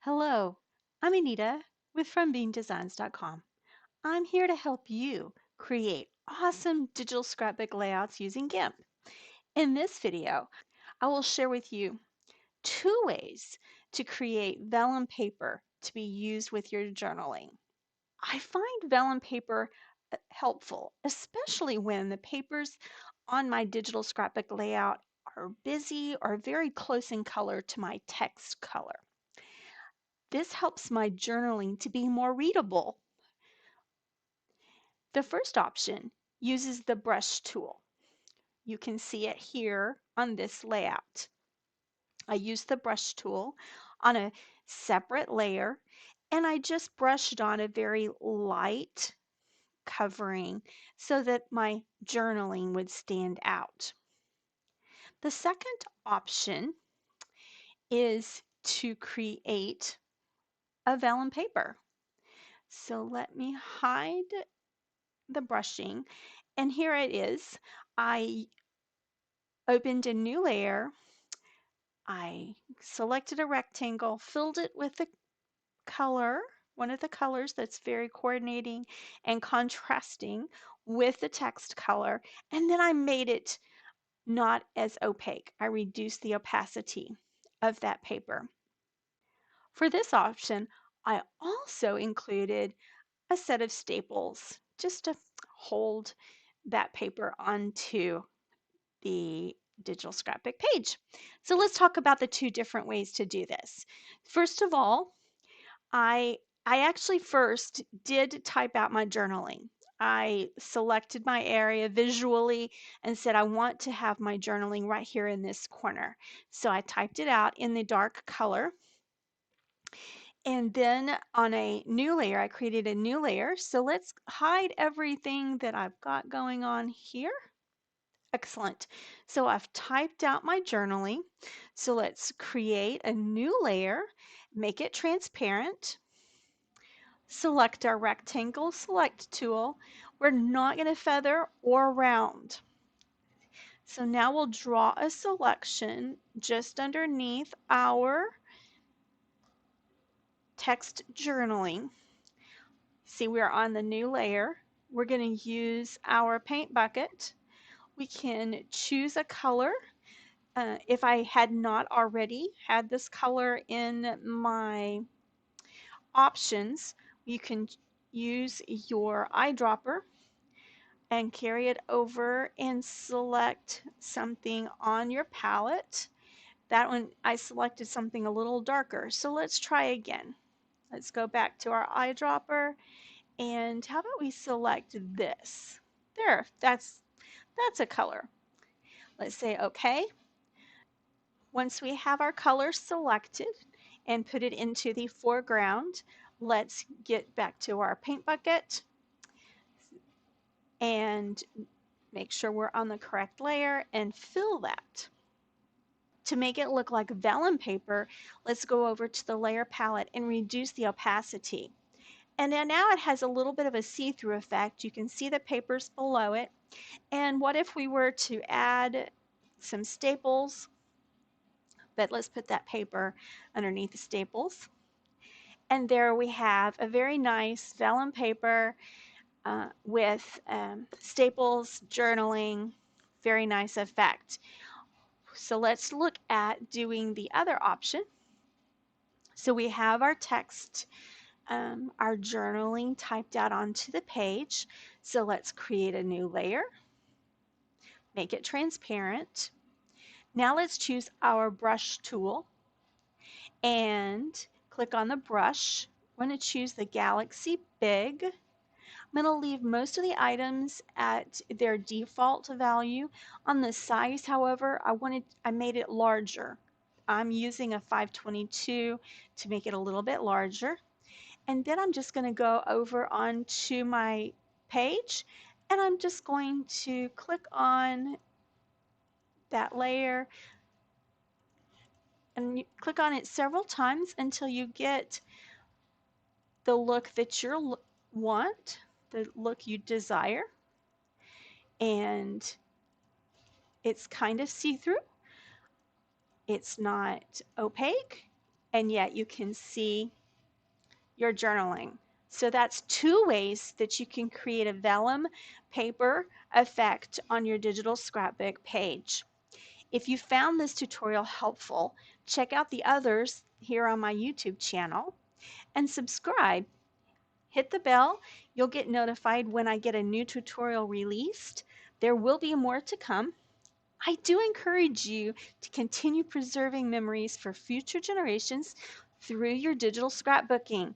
Hello, I'm Anita with FromBeanDesigns.com. I'm here to help you create awesome digital scrapbook layouts using GIMP. In this video, I will share with you two ways to create vellum paper to be used with your journaling. I find vellum paper helpful, especially when the papers on my digital scrapbook layout are busy or very close in color to my text color. This helps my journaling to be more readable. The first option uses the brush tool. You can see it here on this layout. I use the brush tool on a separate layer and I just brushed on a very light covering so that my journaling would stand out. The second option is to create a vellum paper. So let me hide the brushing, and here it is. I opened a new layer. I selected a rectangle, filled it with a color, one of the colors that's very coordinating and contrasting with the text color, and then I made it not as opaque. I reduced the opacity of that paper. For this option, I also included a set of staples just to hold that paper onto the digital scrapbook page. So let's talk about the two different ways to do this. First of all, I actually first did type out my journaling. I selected my area visually and said I want to have my journaling right here in this corner. So I typed it out in the dark color. And then on a new layer, I created a new layer. So let's hide everything that I've got going on here. Excellent. So I've typed out my journaling. So let's create a new layer, make it transparent, select our rectangle select tool. We're not going to feather or round. So now we'll draw a selection just underneath our text journaling. See, we're on the new layer. We're going to use our paint bucket. We can choose a color. If I had not already had this color in my options, you can use your eyedropper and carry it over and select something on your palette. That one I selected something a little darker. So let's try again. Let's go back to our eyedropper and how about we select this? There, that's a color. Let's say okay. Once we have our color selected and put it into the foreground, let's get back to our paint bucket and make sure we're on the correct layer and fill that. To make it look like vellum paper, let's go over to the layer palette and reduce the opacity. And then now it has a little bit of a see-through effect. You can see the papers below it. And what if we were to add some staples? But let's put that paper underneath the staples. And there we have a very nice vellum paper with staples, journaling, very nice effect. So let's look at doing the other option. So we have our text, our journaling typed out onto the page. So let's create a new layer, make it transparent. Now let's choose our brush tool and click on the brush. I'm going to choose the Galaxy Big. I'm going to leave most of the items at their default value. On the size, however, I made it larger. I'm using a 522 to make it a little bit larger. And then I'm just going to go over onto my page and I'm just going to click on that layer and you click on it several times until you get the look that you want, the look you desire. And it's kind of see-through. It's not opaque. and yet you can see your journaling. So that's two ways that you can create a vellum paper effect on your digital scrapbook page. If you found this tutorial helpful, check out the others here on my YouTube channel and subscribe. Hit the bell. You'll get notified when I get a new tutorial released. There will be more to come. I do encourage you to continue preserving memories for future generations through your digital scrapbooking.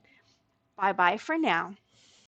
Bye-bye for now.